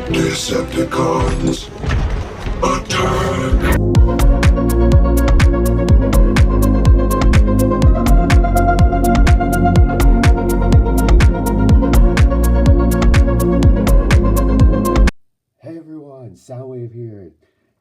Decepticons, attack! Hey everyone, Soundwave here,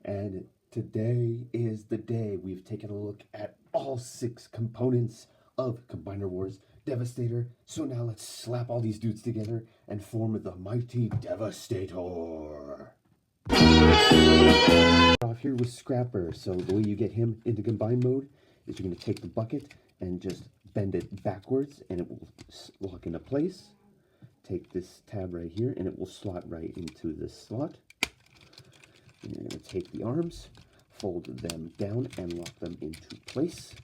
and today is the day we've taken a look at all 6 components of Combiner Wars Devastator. So now let's slap all these dudes together and form the mighty Devastator. Off here with Scrapper. So the way you get him into combine mode is you're going to take the bucket and just bend it backwards and it will lock into place. Take this tab right here and it will slot right into this slot. And you're going to take the arms, fold them down and lock them into place.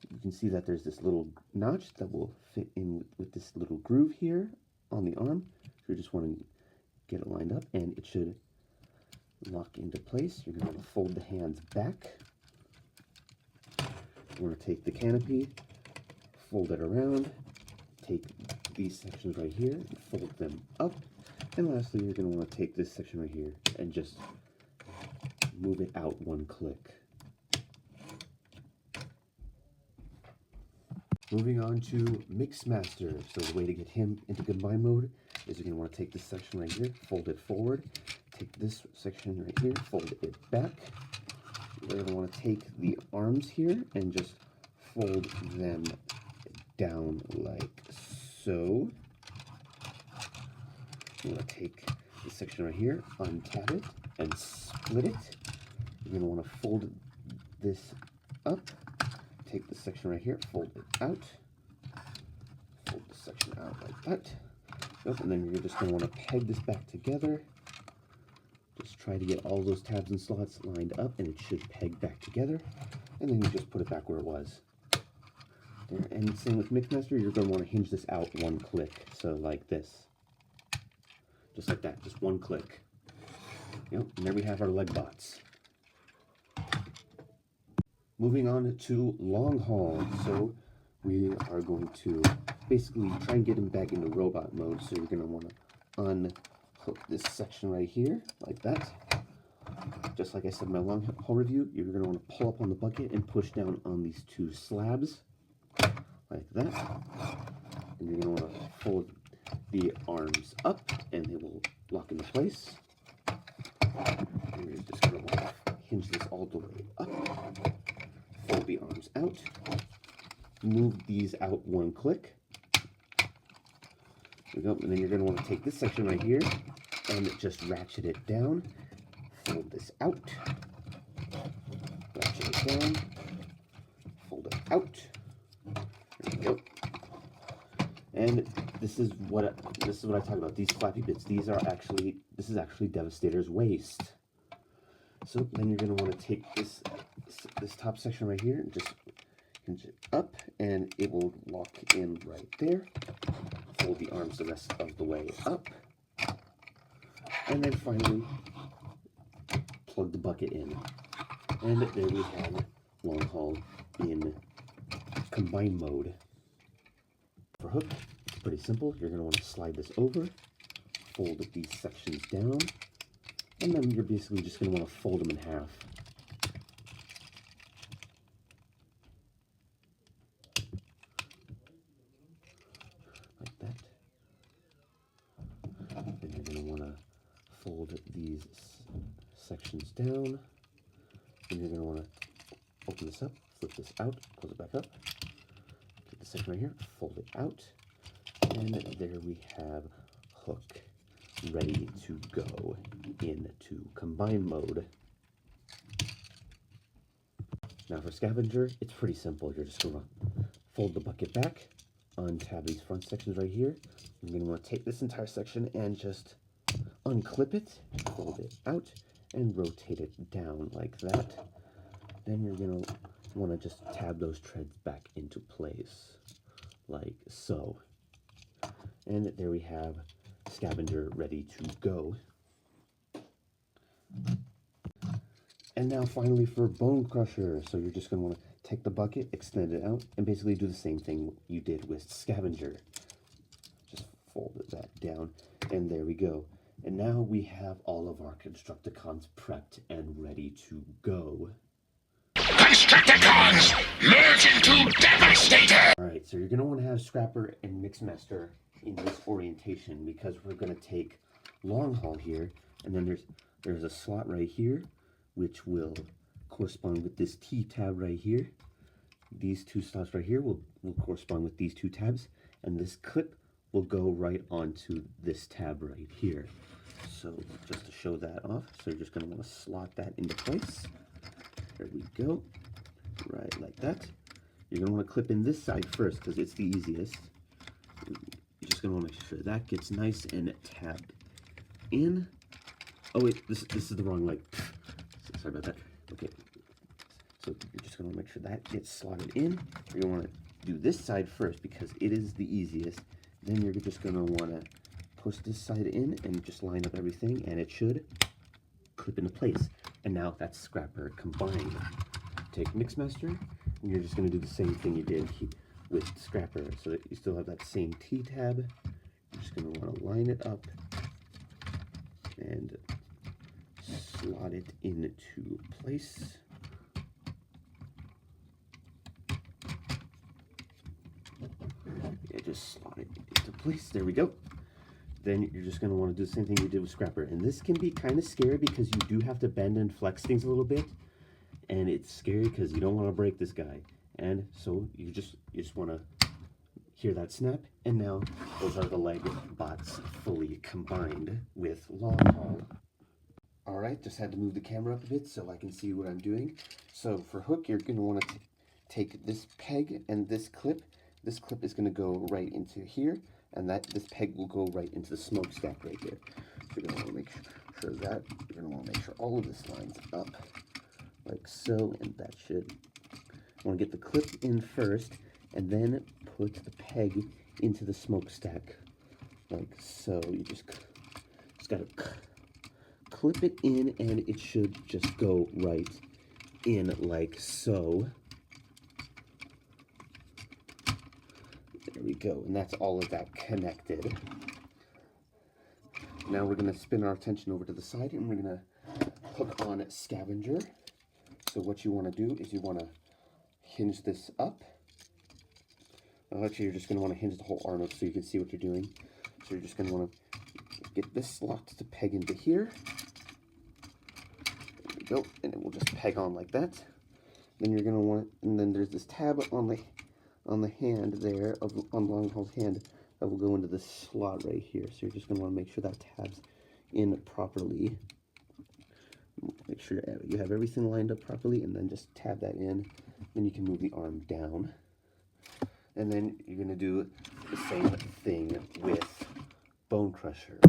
You can see that there's this little notch that will fit in with this little groove here on the arm. So you just want to get it lined up and it should lock into place. You're going to fold the hands back. You're going to take the canopy, fold it around, take these sections right here and fold them up. And lastly, you're going to want to take this section right here and just move it out one click. Moving on to Mixmaster. So the way to get him into combine mode is you're going to want to take this section right here, fold it forward, take this section right here, fold it back. You're going to want to take the arms here and just fold them down like so. You're going to take this section right here, untab it, and split it. You're going to want to fold this up. Take this section right here, fold it out. Fold this section out like that. Yep, and then you're just going to want to peg this back together. Just try to get all those tabs and slots lined up, and it should peg back together. And then you just put it back where it was. There. And same with Mixmaster, you're going to want to hinge this out one click. So like this. Just like that, just one click. Yep, and there we have our leg bots. Moving on to long haul. So we are going to basically try and get him back into robot mode. So you're going to want to unhook this section right here, like that. Just like I said in my long haul review, you're going to want to pull up on the bucket and push down on these 2 slabs, like that. And you're going to want to fold the arms up and they will lock into place. And you're just going to want to hinge this all the way up. Fold the arms out, move these out one click. There we go. And then you're going to want to take this section right here and just ratchet it down. Fold this out, ratchet it down, fold it out. There we go. And this is what I talk about. These flappy bits. This is actually Devastator's waist. So then you're going to want to take this top section right here and just hinge it up and it will lock in right there. Fold the arms the rest of the way up. And then finally plug the bucket in. And there we have long haul in combine mode. For hook, it's pretty simple. You're going to want to slide this over, fold these sections down, and then you're basically just going to want to fold them in half. Like that. Then you're going to want to fold these sections down. Then you're going to want to open this up, flip this out, close it back up. Take the section right here, fold it out, and there we have hook ready to go into combine mode. Now for scavenger, it's pretty simple. You're just going to fold the bucket back, untab these front sections right here. You're going to want to take this entire section and just unclip it, fold it out, and rotate it down like that. Then you're going to want to just tab those treads back into place, like so. And there we have scavenger ready to go. And now finally for Bone Crusher. So you're just going to want to take the bucket, extend it out, and basically do the same thing you did with Scavenger. Just fold that down, and there we go. And now we have all of our Constructicons prepped and ready to go. Constructicons, merge into Devastator! Alright, so you're going to want to have Scrapper and Mixmaster in this orientation because we're going to take long haul here, and then there's a slot right here which will correspond with this T tab right here. These two slots right here will correspond with these two tabs, and this clip will go right onto this tab right here. So just to show that off, so you're just going to want to slot that into place. There we go, right like that. You're going to want to clip in this side first because it's the easiest. You're just going to want to make sure that gets nice and tabbed in. Oh wait, this is the wrong leg. Sorry about that. Okay, so you're just going to make sure that gets slotted in. You're going to want to do this side first because it is the easiest. Then you're just going to want to push this side in and just line up everything, and it should clip into place. And now that's Scrapper combined. Take Mixmaster, and you're just going to do the same thing you did with Scrapper, so that you still have that same T-tab. You're just going to want to line it up and slot it into place. Yeah, just slot it into place. There we go. Then you're just going to want to do the same thing you did with Scrapper. And this can be kind of scary because you do have to bend and flex things a little bit. And it's scary because you don't want to break this guy. And so you just want to hear that snap. And now those are the leg bots fully combined with long haul. Alright, just had to move the camera up a bit so I can see what I'm doing. So for hook, you're going to want to take this peg and this clip. This clip is going to go right into here, and this peg will go right into the smokestack right there. So you're going to want to make sure that, you're going to want to make sure all of this lines up like so, and that should, you want to get the clip in first, and then put the peg into the smokestack like so. You just got to clip it in, and it should just go right in like so. There we go, and that's all of that connected. Now we're going to spin our attention over to the side, and we're going to hook on Scavenger. So what you want to do is you want to hinge this up. Actually, you're just going to want to hinge the whole arm up so you can see what you're doing. So you're just going to want to get this slot to peg into here. There we go, and it will just peg on like that. Then you're going to want, and then there's this tab on the hand there, on long haul's hand, that will go into this slot right here. So you're just going to want to make sure that tabs in properly. Make sure you have everything lined up properly, and then just tab that in. Then you can move the arm down. And then you're going to do the same thing with Bone Crusher.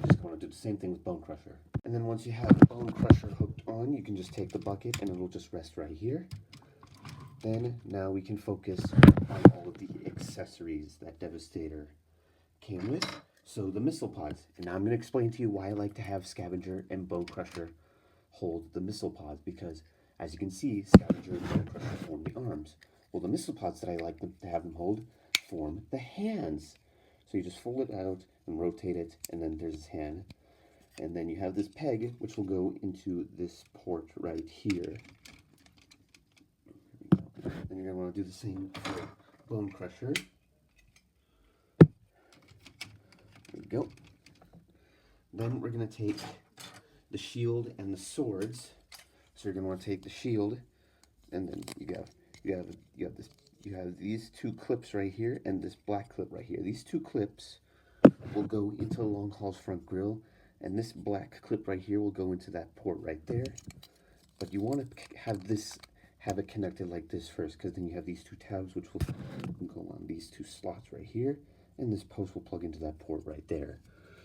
Just want to do the same thing with Bone Crusher. And then once you have Bone Crusher hooked on, you can just take the bucket and it'll just rest right here. Then now we can focus on all of the accessories that Devastator came with. So the missile pods, and now I'm going to explain to you why I like to have Scavenger and Bone Crusher hold the missile pods, because as you can see, Scavenger and Bone Crusher form the arms. Well, the missile pods that I like to have them hold form the hands. So you just fold it out and rotate it, and then there's his hand. And then you have this peg, which will go into this port right here. Then you're going to want to do the same for Bone Crusher. There we go. Then we're going to take the shield and the swords. So you're going to want to take the shield, and then you have these two clips right here and this black clip right here. These two clips will go into Long Haul's front grille, and this black clip right here will go into that port right there. But you want to have it connected like this first, because then you have these two tabs which will go on these two slots right here, and this post will plug into that port right there.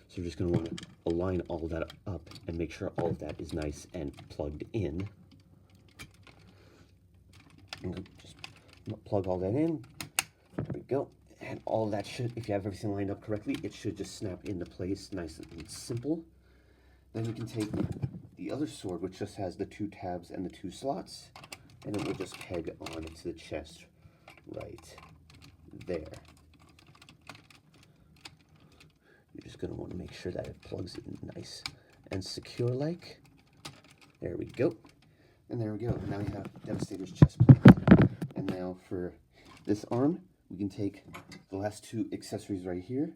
So you're just going to want to align all that up and make sure all of that is nice and plugged in. And just plug all that in. There we go. And all of that should, if you have everything lined up correctly, it should just snap into place nice and simple. Then you can take the other sword, which just has the two tabs and the two slots, and it will just peg on to the chest right there. You're just going to want to make sure that it plugs in nice and secure like. There we go. And there we go. Now we have Devastator's chest plate. And now for this arm, we can take the last two accessories right here,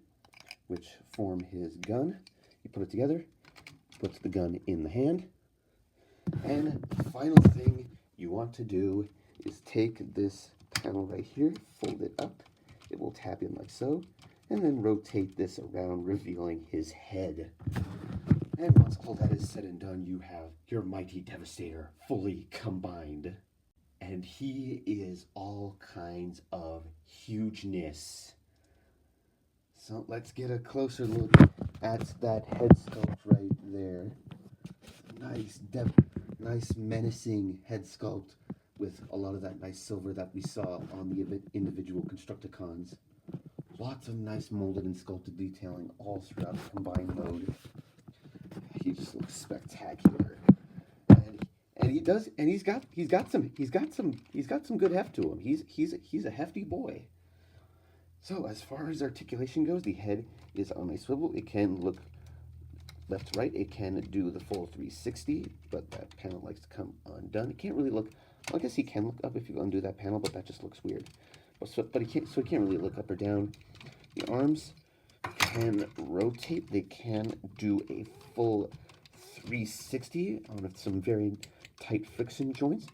which form his gun. You put it together, puts the gun in the hand. And the final thing you want to do is take this panel right here, fold it up. It will tap in like so, and then rotate this around, revealing his head. And once all that is said and done, you have your mighty Devastator fully combined. And he is all kinds of hugeness. So let's get a closer look at that head sculpt right there. Nice menacing head sculpt with a lot of that nice silver that we saw on the individual Constructicons. Lots of nice molded and sculpted detailing all throughout the combined mode. He just looks spectacular, and he does, and he's got some good heft to him. He's a hefty boy. So as far as articulation goes, the head is on a swivel. It can look left to right. It can do the full 360, but that panel likes to come undone. It can't really look. Well, I guess he can look up if you undo that panel, but that just looks weird. But he can't. So he can't really look up or down. The arms can rotate. They can do a full 360 on some very tight friction joints.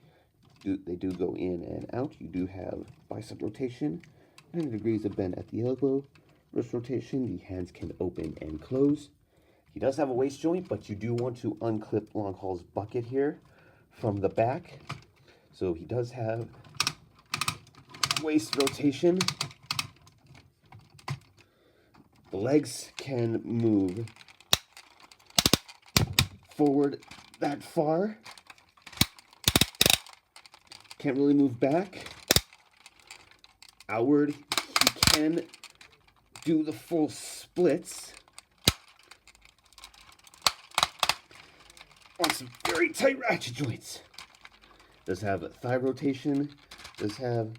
They do go in and out. You do have bicep rotation, 90 degrees of bend at the elbow, wrist rotation. The hands can open and close. He does have a waist joint, but you do want to unclip Longhaul's bucket here from the back. So he does have waist rotation. The legs can move forward that far. Can't really move back. Outward, he can do the full splits. On some very tight ratchet joints. Does have thigh rotation. Does have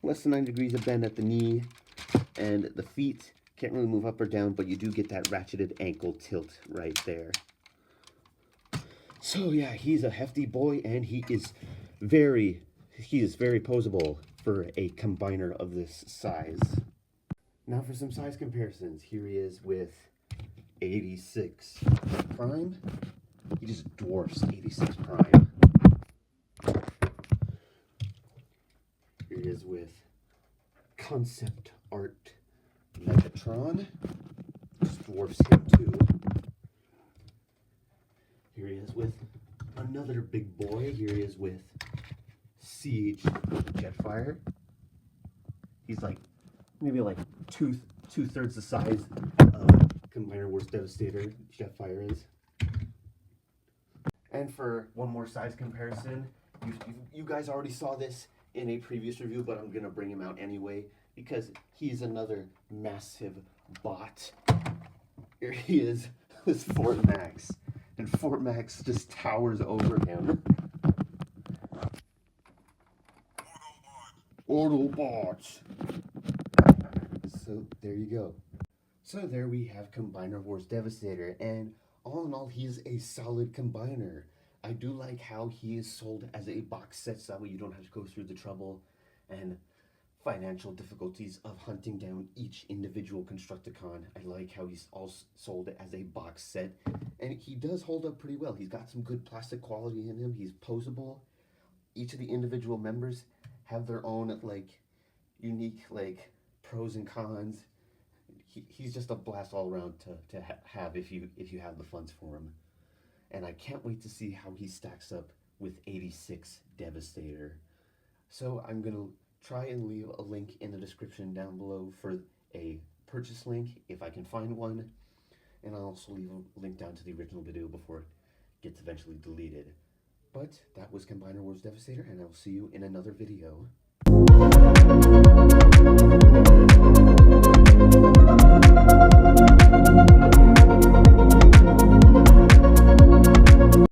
less than 90 degrees of bend at the knee. And the feet can't really move up or down, but you do get that ratcheted ankle tilt right there. So yeah, he's a hefty boy, and he is very posable for a combiner of this size. Now for some size comparisons. Here he is with 86 Prime. He just dwarfs 86 Prime. Here he is with Concept Art Megatron. Just dwarfs him too. Here he is with another big boy. Here he is with Siege Jetfire. He's like maybe like two-thirds the size of Combiner Wars Devastator Jetfire is. And for one more size comparison, you guys already saw this in a previous review, but I'm gonna bring him out anyway because he's another massive bot. Here he is with Fort Max, and Fort Max just towers over him. Autobots. So there you go. So there we have Combiner Wars Devastator, and all in all, he's a solid combiner. I do like how he is sold as a box set, so that way you don't have to go through the trouble and financial difficulties of hunting down each individual Constructicon. I like how he's also sold as a box set, and he does hold up pretty well. He's got some good plastic quality in him. He's posable. Each of the individual members have their own unique pros and cons. He's just a blast all around to have if you have the funds for him. And I can't wait to see how he stacks up with 86 Devastator. So I'm going to try and leave a link in the description down below for a purchase link if I can find one. And I'll also leave a link down to the original video before it gets eventually deleted. But that was Combiner Wars Devastator, and I will see you in another video.